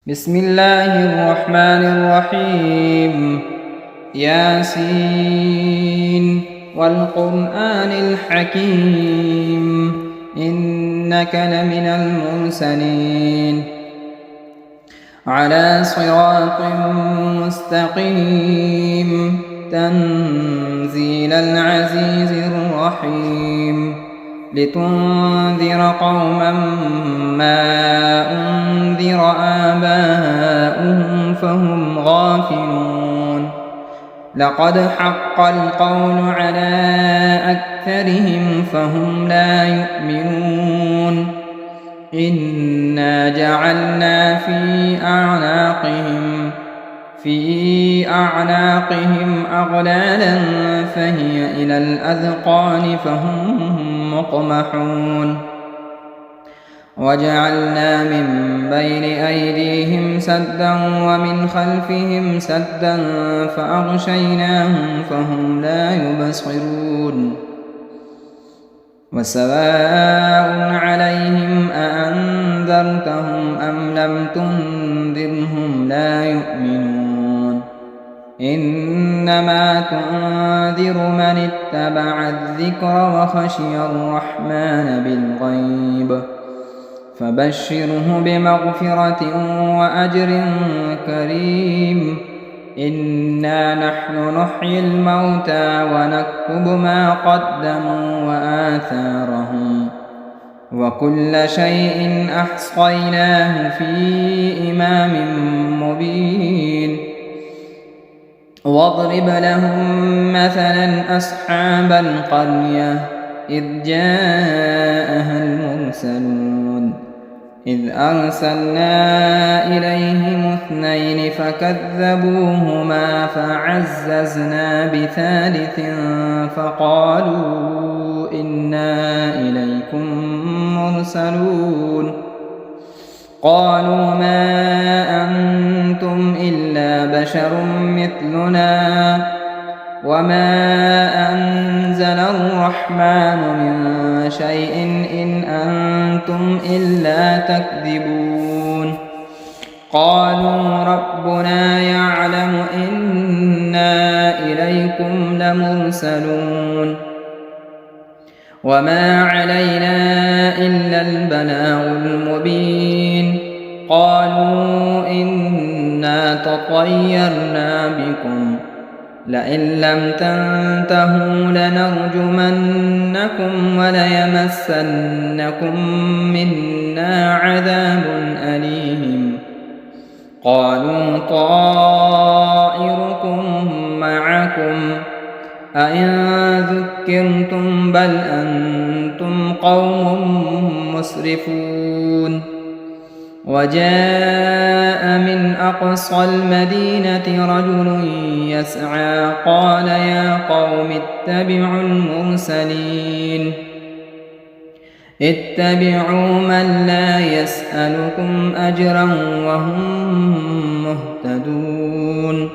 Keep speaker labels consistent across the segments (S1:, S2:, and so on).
S1: بسم الله الرحمن الرحيم. ياسين والقرآن الحكيم إنك لمن المرسلين على صراط مستقيم تنزيل العزيز الرحيم لتنذر قوما ما أنذر آباؤهم فهم غافلون لقد حق القول على أكثرهم فهم لا يؤمنون إنا جعلنا في أعناقهم أغلالا فهي إلى الأذقان فهم مقمحون وجعلنا من بين أيديهم سدا ومن خلفهم سدا فأغشيناهم فهم لا يبصرون وسواء عليهم أأنذرتهم أم لم تنذرهم لا يؤمنون إنما تنذر من اتبع الذكر وخشي الرحمن بالغيب فبشره بمغفرة وأجر كريم إنا نحن نحيي الموتى ونكتب ما قدموا وآثارهم وكل شيء أحصيناه في إمام مبين واضرب لهم مثلا أصحاب القرية إذ جاءها المرسلون إذ أرسلنا إليهم اثنين فكذبوهما فعززنا بثالث فقالوا إنا إليكم مرسلون قالوا ما أنتم إلا بشر مثلنا وما أنزل الرحمن من شيء إن أنتم إلا تكذبون قالوا ربنا يعلم إنا إليكم لمرسلون وما علينا إلا البلاغ المبين قالوا إنا تطيرنا بكم لئن لم تنتهوا لنرجمنكم وليمسنكم منا عذاب أليم قالوا طائركم معكم أئن ذكرتم بل أنتم قوم مسرفون وجاء من أقصى المدينة رجل يسعى قال يا قوم اتبعوا المرسلين اتبعوا من لا يسألكم أجرا وهم مهتدون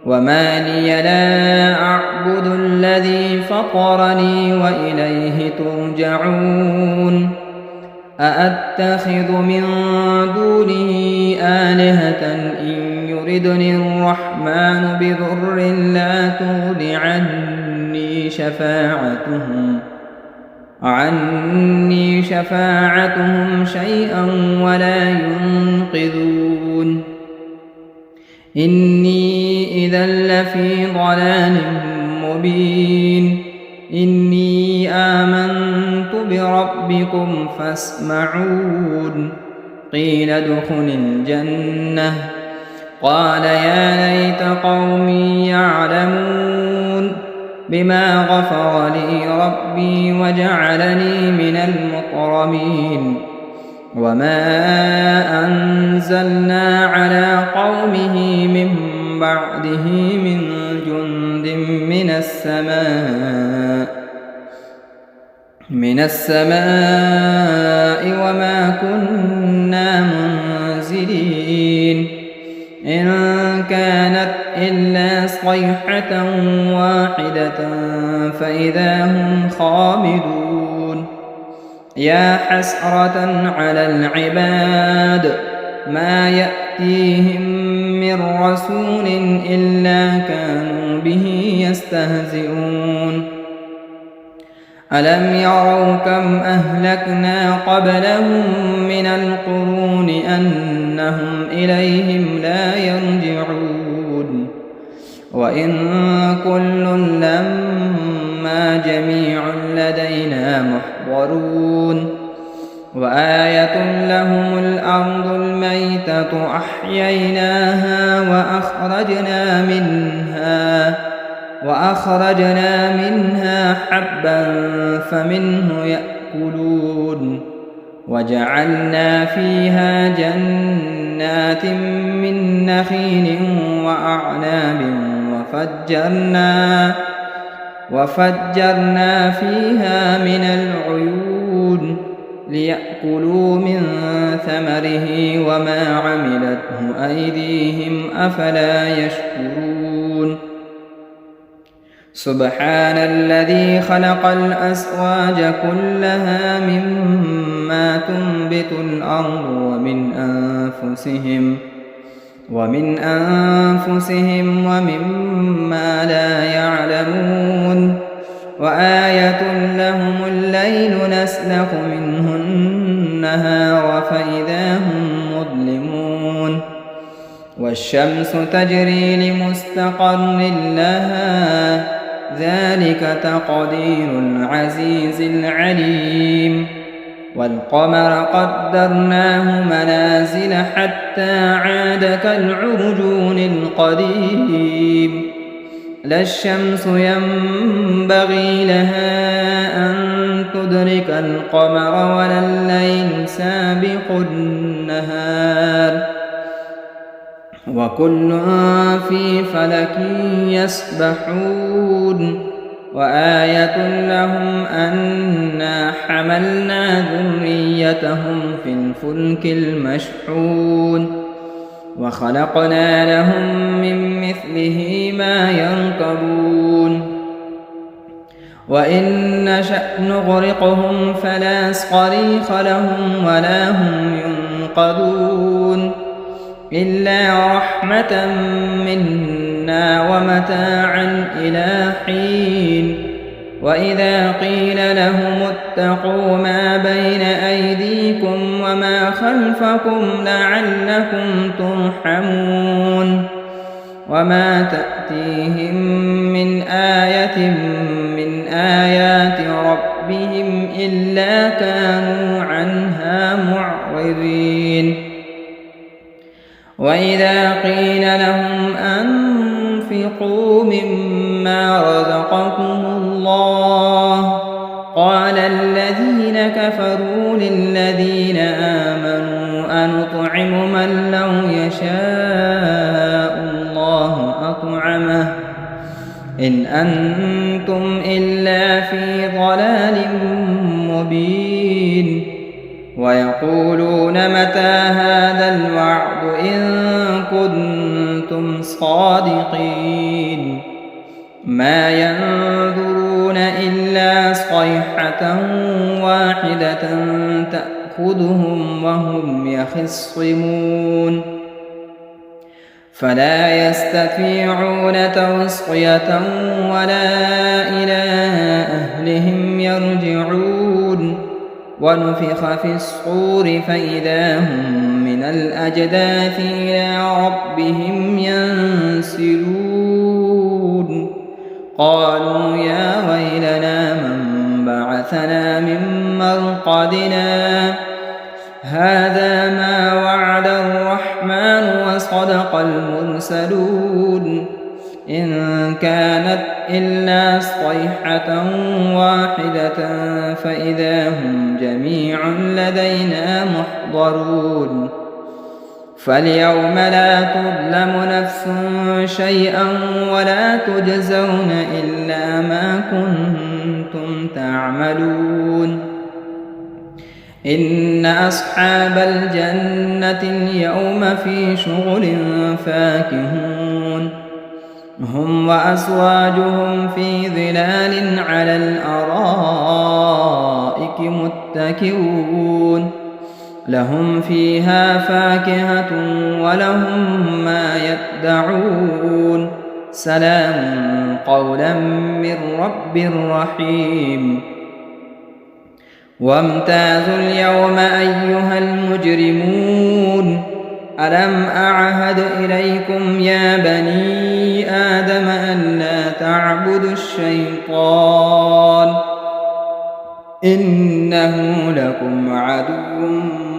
S1: وما لي لا أعبد الذي فطرني وإليه ترجعون أأتخذ من دونه آلهة إن يردني الرحمن بضر لا تغن عني شفاعتهم شيئا ولا ينقذون إني إذا لفي ضلال مبين إني آمنت بربكم فاسمعون قيل ادخل الجنة قال يا ليت قومي يعلمون بما غفر لي ربي وجعلني من المكرمين وما أنزلنا على قومه من بعده من جند من السماء وما كنا منزلين إن كانت إلا صيحة واحدة فإذا هم خامدون يا حسرة على العباد ما يأتيهم من رسول إلا كانوا به يستهزئون ألم يروا كم أهلكنا قبلهم من القرون أنهم إليهم لا يرجعون وإن كل لما جميع لدينا محضرون وآية لهم الأرض الميتة أحييناها وأخرجنا منها حبا فمنه يأكلون وجعلنا فيها جنات من نخيل وأعناب وفجرنا فيها من العيون ليأكلوا من ثمره وما عملته أيديهم أفلا يشكرون سبحان الذي خلق الأزواج كلها مما تنبت الأرض ومن أنفسهم ومما لا يعلمون وآية لهم الليل نسلخ منه النهار فإذا هم مظلمون والشمس تجري لمستقر لها ذلك تقدير العزيز العليم والقمر قدرناه منازل حتى عاد كالعرجون القديم لا الشمس ينبغي لها أن تدرك القمر ولا الليل سابق النهار وكل في فلك يسبحون وآية لهم أنا حملنا ذريتهم في الفلك المشحون وخلقنا لهم من مثله ما يركبون وإن نشأ نغرقهم فلا صريخ لهم ولا هم ينقذون إلا رحمة منا ومتاعا إلى حين وإذا قيل لهم اتقوا ما بين أيديكم وما خلفكم لعلكم ترحمون وما تأتيهم من آية من آيات ربهم إلا كانوا عنها معرضين وإذا قيل لهم أنفقوا مما رزقكم الله قال الذين كفروا للذين آمنوا أنطعم من لو يشاء الله أطعمه إن أنتم إلا في ضلال مبين ويقولون متى هذا الوعد إن كنتم صادقين ما ينظرون إلا صيحة واحدة تأخذهم وهم يخصمون فلا يستطيعون توصية ولا إلى أهلهم يرجعون ونفخ في الصور فإذا هم من الأجداث إلى ربهم ينسلون قالوا يا ويلنا من بعثنا من مرقدنا هذا ما وعد الرحمن وصدق المرسلون إن كانت إلا صيحة واحدة فإذا هم جميع لدينا محضرون فاليوم لا تظلم نفس شيئا ولا تجزون إلا ما كنتم تعملون إن أصحاب الجنة اليوم في شغل فاكهون هم وأزواجهم في ظلال على الأرائك متكئون لهم فيها فاكهة ولهم ما يدعون سلام قولا من رب رحيم وامتازوا اليوم أيها المجرمون ألم أعهد إليكم يا بني آدم ألا تعبدوا الشيطان إنه لكم عدو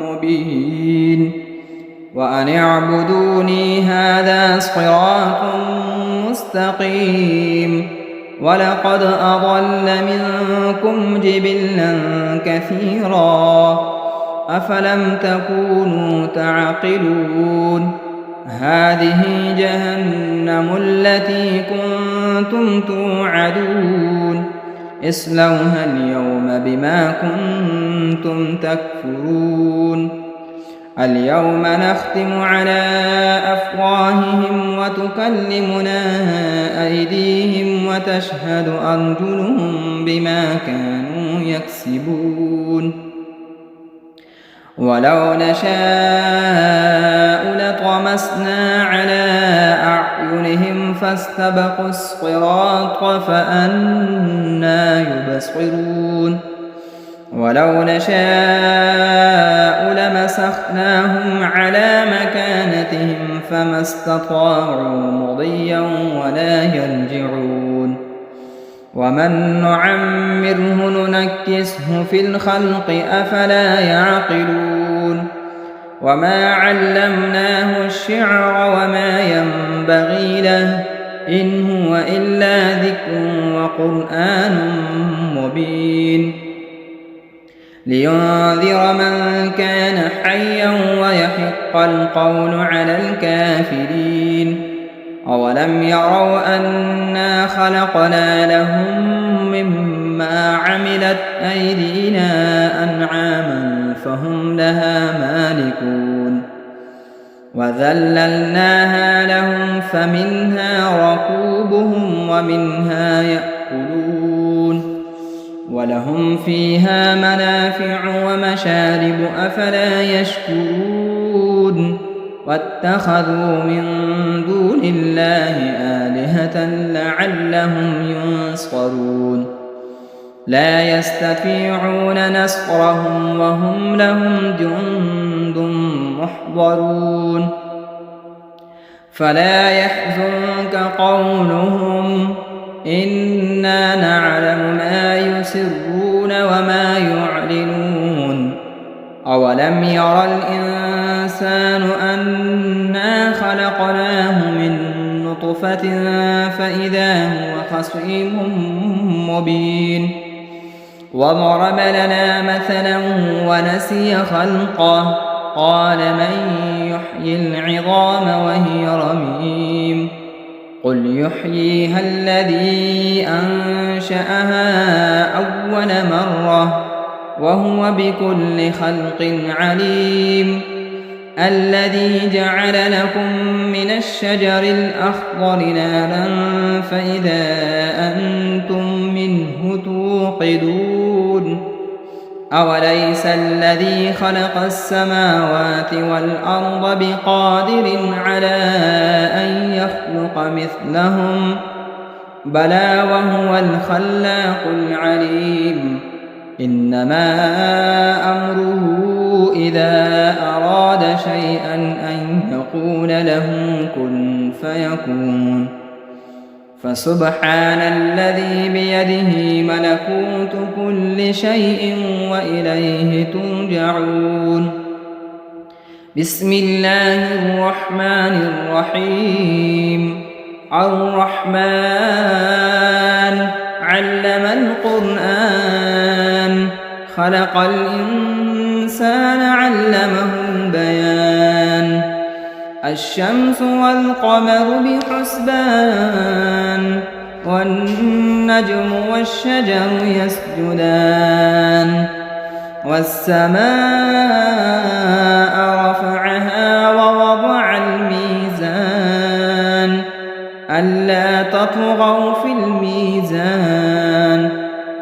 S1: مبين وأن اعبدوني هذا صراط مستقيم ولقد أضل منكم جبلا كثيرا أفلم تكونوا تعقلون هذه جهنم التي كنتم توعدون اصلوها اليوم بما كنتم تكفرون اليوم نختم على أفواههم وتكلمنا أيديهم وتشهد أرجلهم بما كانوا يكسبون ولو نشاء لطمسنا على أعينهم فاستبقوا الصراط فأنى يبصرون ولو نشاء لمسخناهم على مكانتهم فما استطاعوا مضيا ولا يرجعون ومن نعمره ننكسه في الخلق أفلا يعقلون وما علمناه الشعر وما ينبغي له إن هو إلا ذكر وقرآن مبين لينذر من كان حيا ويحق القول على الكافرين أولم يروا أنا خلقنا لهم مما عملت أيدينا أنعاما فهم لها مالكون وذللناها لهم فمنها ركوبهم ومنها يأكلون ولهم فيها منافع ومشارب أفلا يشكرون واتخذوا من دون الله آلهة لعلهم ينصرون لا يستطيعون نصرهم وهم لهم جند محضرون فلا يحزنك قولهم إنا نعلم ما يسرون وما يعلنون أولم ير الإنسان أنا خلقناه من نطفة فإذا هو خصيم مبين وضرب لنا مثلا ونسي خلقه قال من يحيي العظام وهي رميم قل يحييها الذي أنشأها أول مرة وهو بكل خلق عليم الذي جعل لكم من الشجر الأخضر نارا فإذا أنتم منه توقدون أوليس الذي خلق السماوات والأرض بقادر على أن يخلق مثلهم بلى وهو الخلاق العليم إنما أمره إذا أراد شيئا أن يقول له كن فيكون فسبحان الذي بيده ملكوت كل شيء وإليه ترجعون بسم الله الرحمن الرحيم الرحمن علم القرآن خلق الإنسان علمه البيان الشمس والقمر بحسبان والنجم والشجر يسجدان والسماء رفعها ووضع الميزان ألا تطغوا في الميزان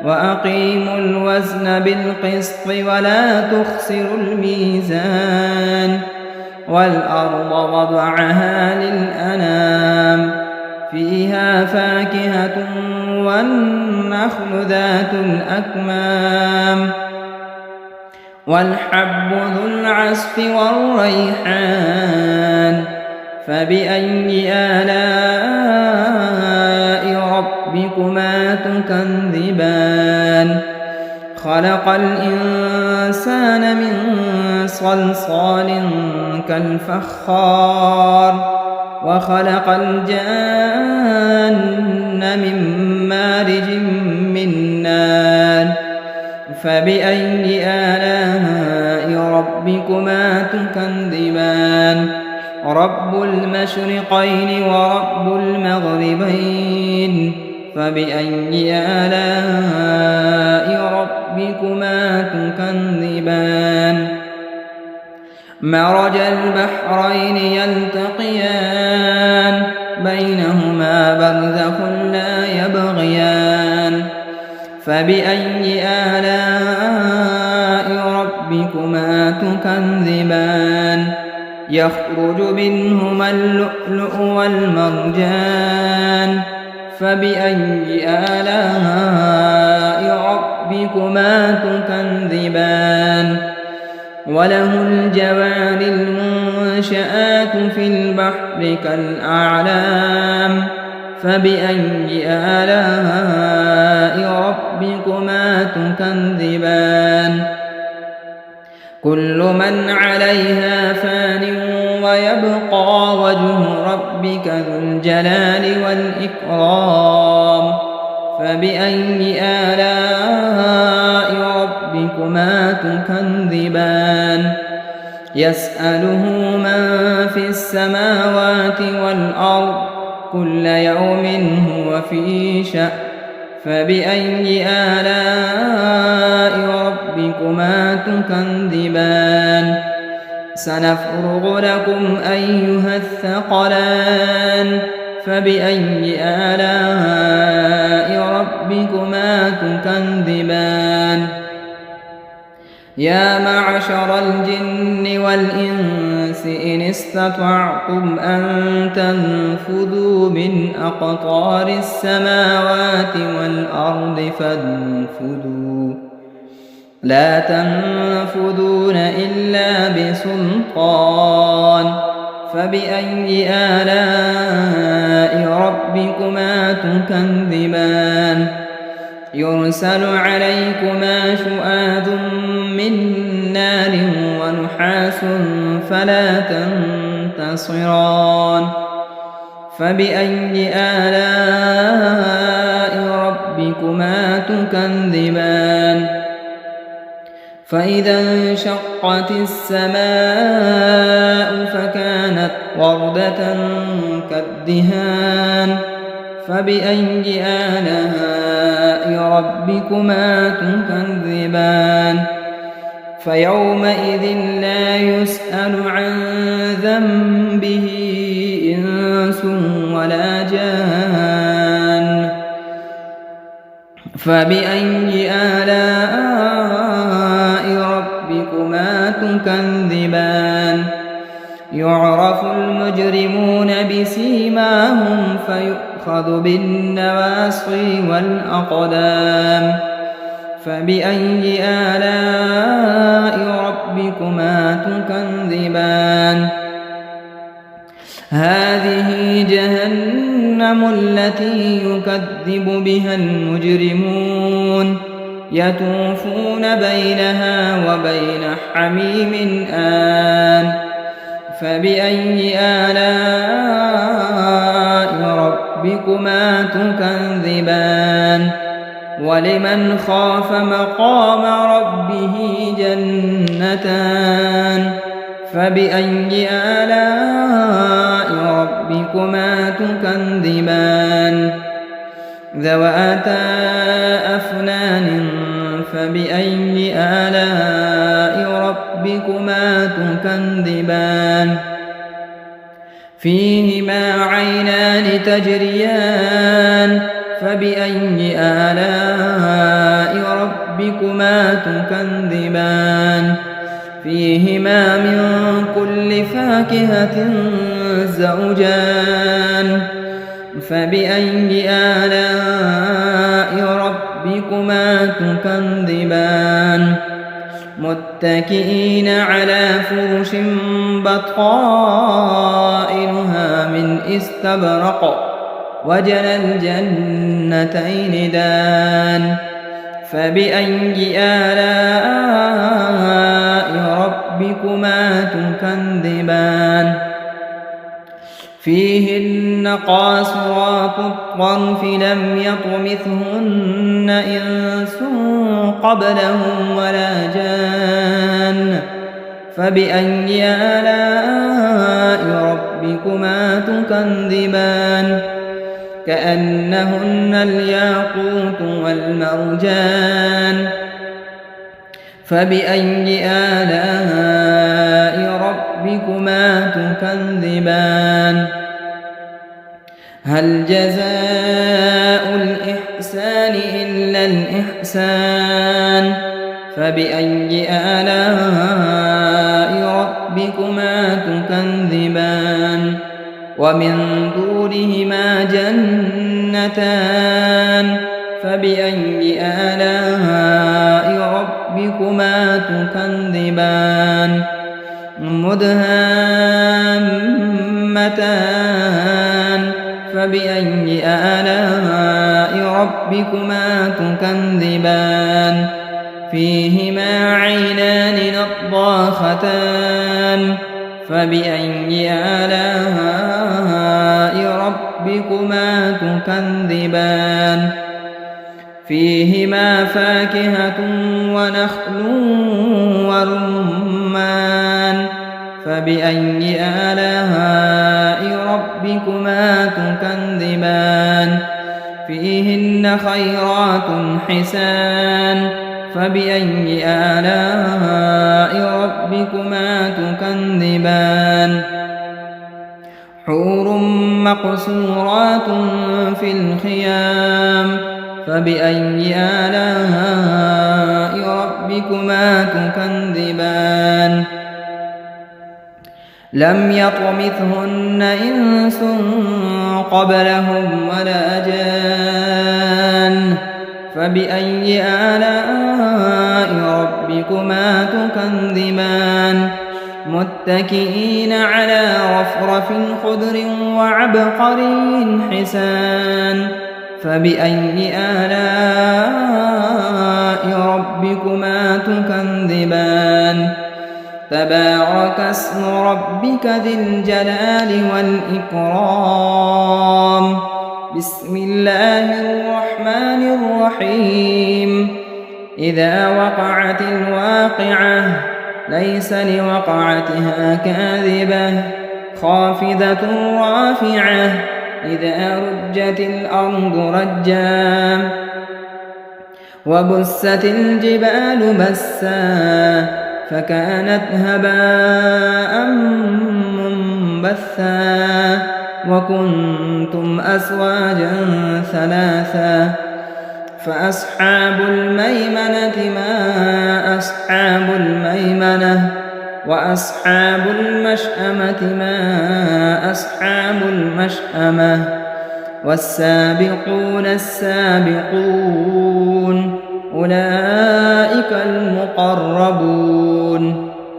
S1: وأقيموا وأقيموا الوزن بالقسط ولا تخسروا الميزان والأرض وضعها للأنام فيها فاكهة والنخل ذات الأكمام والحب ذو العصف والريحان فبأي آلاء ربكما تكذبان خلق الإنسان من صلصال كالفخار وخلق الجان من مارج من نار فبأي آلاء ربكما تكذبان رب المشرقين ورب المغربين فبأي آلاء ربكما تكذبان مرج البحرين يلتقيان بينهما برزخ لا يبغيان فبأي آلاء ربكما تكذبان يخرج منهما اللؤلؤ والمرجان فبأي آلاء ربكما تكذبان وله الجوار المنشآت في البحر كالأعلام فبأي آلاء ربكما تكذبان كل من عليها فان ويبقى وجه ربك ذو الجلال والإكرام فبأي آلاء ربكما تكذبان يسأله من في السماوات والأرض كل يوم هو في شأن فبأي آلاء ربكما تكذبان سنفرغ لكم أيها الثقلان فبأي آلاء ربكما تكذبان يا معشر الجن والإنس إن استطعتم أن تنفذوا من أقطار السماوات والأرض فانفذوا لا تنفذون إلا بسلطان فبأي آلاء ربكما تكذبان يرسل عليكما شؤاد من نار ونحاس فلا تنتصران فبأي آلاء ربكما تكذبان فإذا انشقت السماء فكانت وردة كالدهان فبأي آلاء ربكما تكذبان فيومئذ لا يسأل عن ذنبه إنس ولا جان فبأي آلاء ربكما تكذبان يعرف المجرمون بسيماهم فيؤخذ بالنواصي والأقدام فبأي آلاء ربكما تكذبان هذه جهنم التي يكذب بها المجرمون يطوفون بينها وبين حميم آن فبأي آلاء ربكما تكذبان ولمن خاف مقام ربه جنتان فبأي آلاء ربكما تكذبان ذواتا أفنان فبأي آلاء ربكما تكذبان فيهما عينان تجريان فبأي آلاء ربكما تكذبان فيهما من كل فاكهة زوجان فبأي آلاء ربكما تكذبان متكئين على فرش بطائنها من استبرق وجنى الجنتين دان فبأي آلاء ربكما تكذبان فيهن قاصرات الطرف لم يطمثهن إنس قبلهم ولا جان فبأي آلاء ربكما تكذبان كأنهن الياقوت والمرجان فبأي آلاء ربكما تكذبان هل جزاء الإحسان إلا الإحسان فبأي آلاء ربكما تكذبان ومن دونهما جنتان فبأي آلاء ربكما تكذبان مدهامتان فبأي آلاء ربكما تكذبان فيهما عينان نضاختان فبأي آلاء ربكما تكذبان فيهما فاكهة ونخل ورمان فبأي آلاء ربكما تكذبان فيهن خيرات حسان فبأي آلاء ربكما تكذبان حور مقصورات في الخيام فبأي آلاء ربكما تكذبان لم يطمثهن إنس قبلهم ولا جان فبأي آلاء ربكما تكذبان متكئين على رفرف خضر وعبقري حسان فبأي آلاء ربكما تكذبان تبارك اسم ربك ذي الجلال والإكرام بسم الله الرحمن الرحيم إذا وقعت الواقعة ليس لوقعتها كاذبة خافضة رافعة إذا رجت الأرض رجا وبست الجبال بسا فكانت هباء منبثا وكنتم أزواجا ثلاثا فأصحاب الميمنة ما أصحاب الميمنة وأصحاب المشأمة ما أصحاب المشأمة والسابقون السابقون أولئك المقربون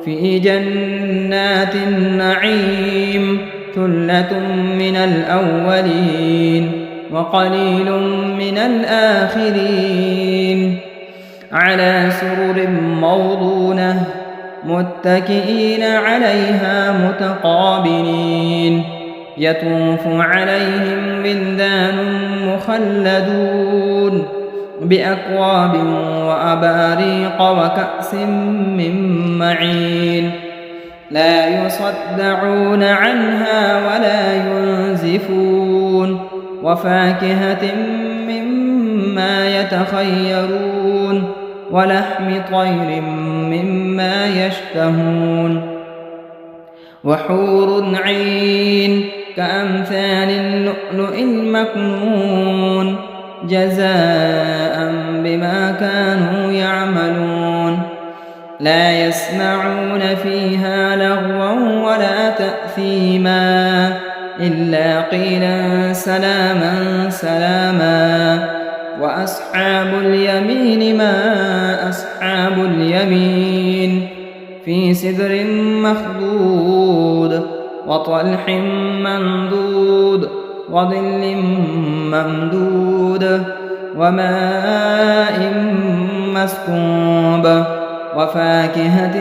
S1: في جنات النعيم ثلة من الأولين وقليل من الآخرين على سرر موضونة متكئين عليها متقابلين يطوف عليهم ولدان مخلدون بأكواب وأباريق وكأس من معين لا يصدعون عنها ولا ينزفون وفاكهة مما يتخيرون ولحم طير مما يشتهون وحور عين كأمثال اللؤلؤ المكنون جزاء بما كانوا يعملون لا يسمعون فيها لغوا ولا تأثيما إلا قيلا سلاما سلاما. وأصحاب اليمين ما أصحاب اليمين في سدر مخضود وطلح منضود وظل ممدود وماء مسكوب وفاكهة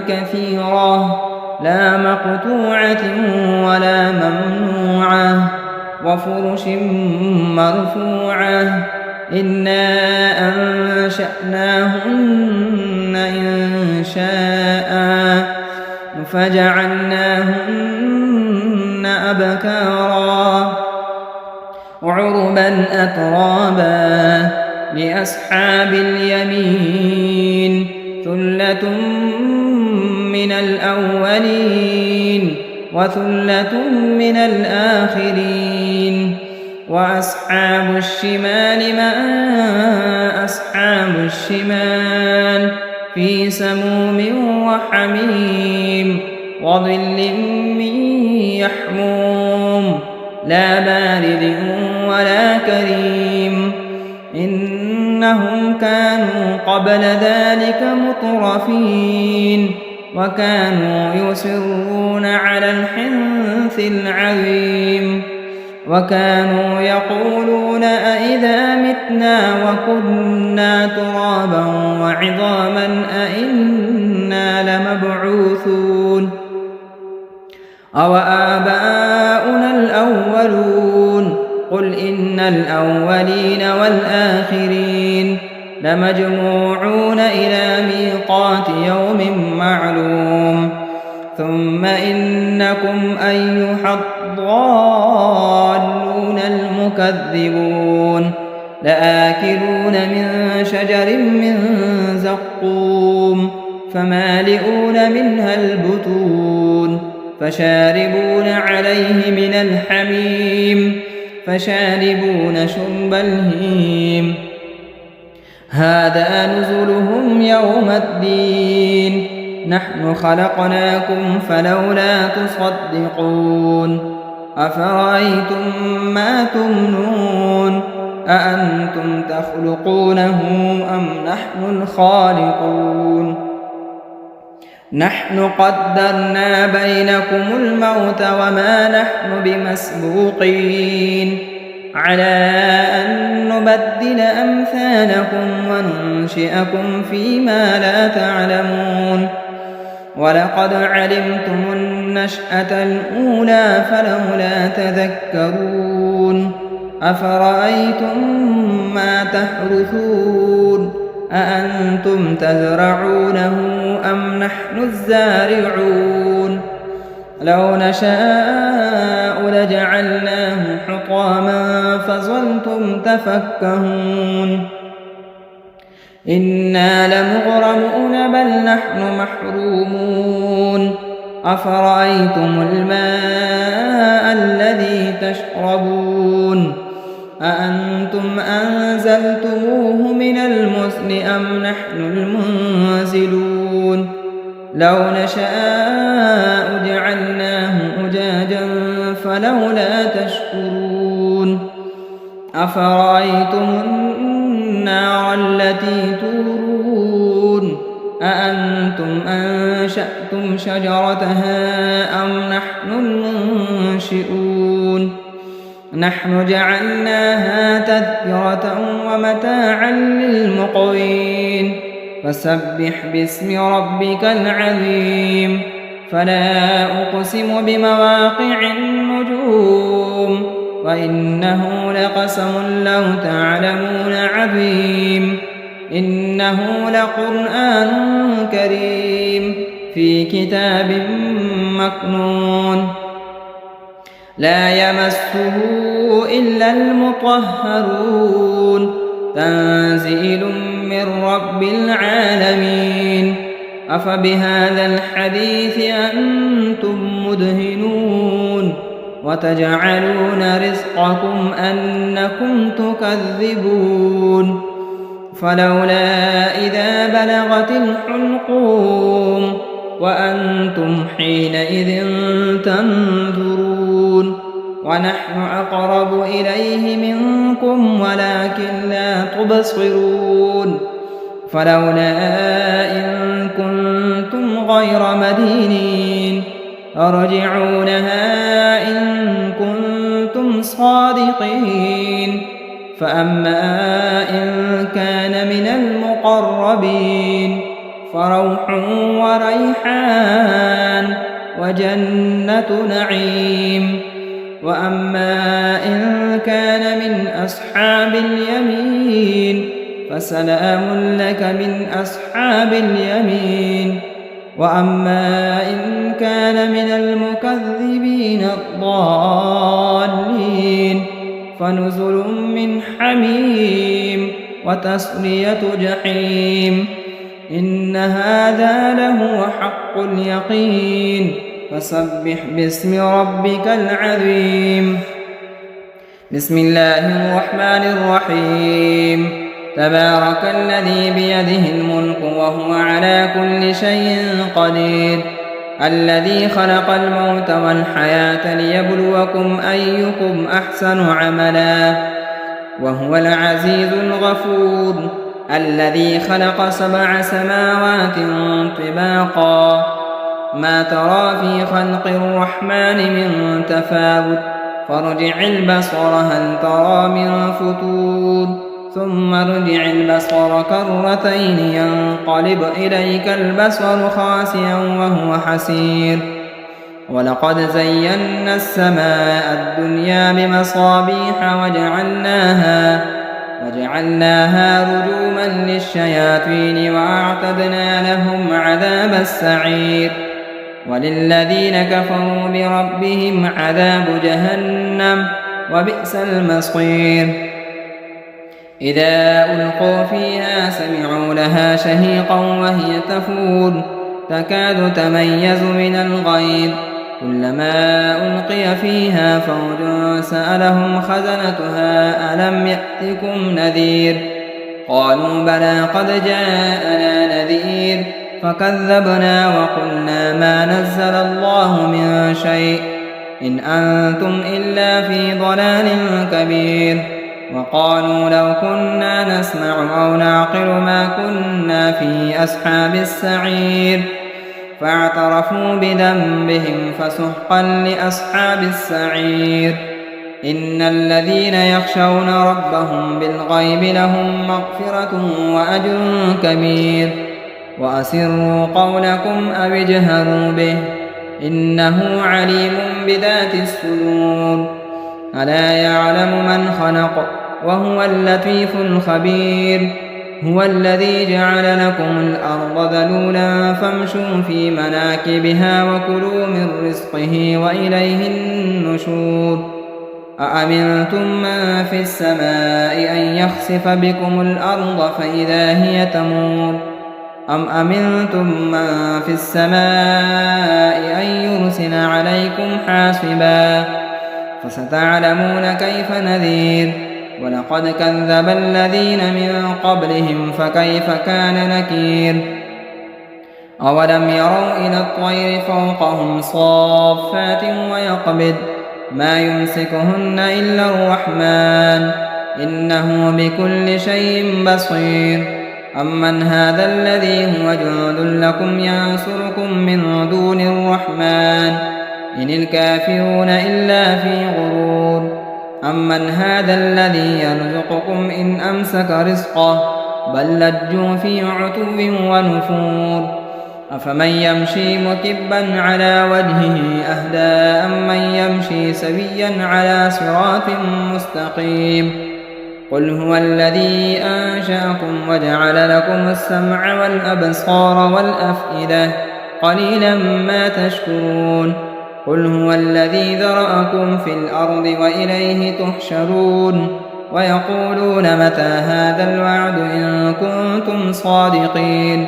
S1: كثيرة لا مقطوعة ولا ممنوعة وفرش مرفوعة إنا أنشأناهن إنشاء فجعلناهن أبكارا عربا أترابا لأصحاب اليمين ثلة من الأولين وثلة من الآخرين. وأصحاب الشمال ما أصحاب الشمال في سموم وحميم وظل من يحموم لا بارد ولا كريم إنهم كانوا قبل ذلك مترفين وكانوا يصرون على الحنث العظيم وكانوا يقولون أئذا متنا وكنا ترابا وعظاما أئنا لمبعوثون أو آباؤنا الأولون قل إن الأولين والآخرين لمجموعون إلى ميقات يوم معلوم ثم إنكم أيها الضالون المكذبون لآكلون من شجر من زقوم فمالئون منها البطون فشاربون عليه من الحميم فشاربون شرب الهيم هذا نزلهم يوم الدين نحن خلقناكم فلولا تصدقون أفرأيتم ما تمنون أأنتم تخلقونه أم نحن الخالقون نحن قدرنا بينكم الموت وما نحن بمسبوقين على أن نبدل أمثالكم وننشئكم فيما لا تعلمون ولقد علمتم النشأة الأولى فلولا تذكرون أفرأيتم ما تحرثون أأنتم تزرعونه أم نحن الزارعون لو نشاء لجعلناه حطاما فظلتم تفكهون إنا لمغرمون بل نحن محرومون أفرأيتم الماء الذي تشربون أأنتم أنزلتموه من المزن أم نحن المنزلون لو نشاء جعلناه أجاجا فلولا تشكرون أفرأيتم النار التي تورون أأنتم أنشأتم شجرتها أم نحن المنشئون نحن جعلناها تذكرة ومتاعا للمقوين فسبح باسم ربك العظيم فلا أقسم بمواقع النجوم وإنه لقسم لو تعلمون عظيم إنه لقرآن كريم في كتاب مكنون لا يمسه إلا المطهرون تنزيل من رب العالمين أفبهذا الحديث أنتم مدهنون وتجعلون رزقكم أنكم تكذبون فلولا إذا بلغت الحلقوم وأنتم حينئذ تنظرون ونحن أقرب إليه منكم ولكن لا تبصرون فلولا إن كنتم غير مدينين أرجعونها إن كنتم صادقين فأما إن كان من المقربين فروح وريحان وجنة نعيم وأما إن كان من أصحاب اليمين فسلام لك من أصحاب اليمين وأما إن كان من المكذبين الضالين فنزل من حميم وتصلية جحيم إن هذا لهو حق اليقين فسبح باسم ربك العظيم بسم الله الرحمن الرحيم تبارك الذي بيده الملك وهو على كل شيء قدير الذي خلق الموت والحياة ليبلوكم أيكم أحسن عملا وهو العزيز الغفور الذي خلق 7 سماوات طباقا ما ترى في خلق الرحمن من تفاوت فارجع البصر هل ترى من فتور ثم ارجع البصر كرتين ينقلب إليك البصر خاسئا وهو حسير ولقد زينا السماء الدنيا بمصابيح وجعلناها رجوما للشياطين وأعتدنا لهم عذاب السعير وللذين كفروا بربهم عذاب جهنم وبئس المصير إذا ألقوا فيها سمعوا لها شهيقا وهي تفور تكاد تميز من الغيظ كلما ألقي فيها فوج سألهم خزنتها ألم يأتكم نذير قالوا بلى قد جاءنا نذير فكذبنا وقلنا ما نزل الله من شيء إن أنتم إلا في ضلال كبير وقالوا لو كنا نسمع أو نعقل ما كنا في أصحاب السعير فاعترفوا بذنبهم فسحقا لأصحاب السعير إن الذين يخشون ربهم بالغيب لهم مغفرة وأجر كبير وأسروا قولكم أو اجهروا به إنه عليم بذات الصدور ألا يعلم من خلق وهو اللطيف الخبير هو الذي جعل لكم الأرض ذلولا فامشوا في مناكبها وكلوا من رزقه وإليه النشور أأمنتم من في السماء أن يخسف بكم الأرض فإذا هي تمور أم أمنتم من في السماء أن يرسل عليكم حاصبا فستعلمون كيف نذير ولقد كذب الذين من قبلهم فكيف كان نكير أولم يروا إلى الطير فوقهم صافات ويقبض ما يمسكهن إلا الرحمن إنه بكل شيء بصير أمن هذا الذي هو جند لكم ينصركم من دون الرحمن إن الكافرون إلا في غرور أمن هذا الذي يرزقكم إن أمسك رزقه بل لجوا في عتو ونفور أفمن يمشي مكبا على وجهه أهدى أمن يمشي سويا على صراط مستقيم قل هو الذي أنشأكم وجعل لكم السمع والأبصار والأفئدة قليلا ما تشكرون قل هو الذي ذرأكم في الأرض وإليه تحشرون ويقولون متى هذا الوعد إن كنتم صادقين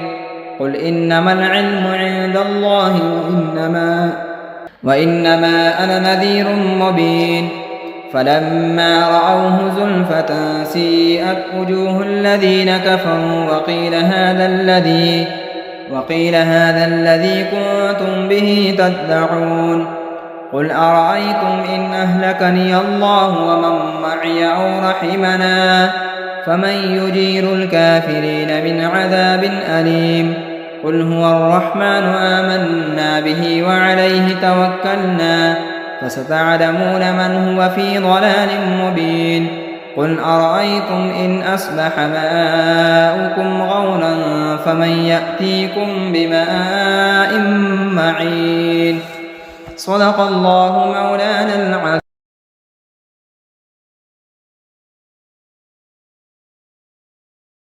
S1: قل إنما العلم عند الله وإنما أنا نذير مبين فلما رأوه زلفة سيئت وجوه الذين كفروا وقيل هذا الذي كنتم به تدعون قل أرأيتم إن أهلكني الله ومن معي أو رحمنا فمن يجير الكافرين من عذاب أليم قل هو الرحمن آمنا به وعليه توكلنا فستعلمون من هو في ضلال مبين قل أرأيتم إن أصبح ماؤكم غورا فمن يأتيكم بماء معين صدق الله مولانا العظيم.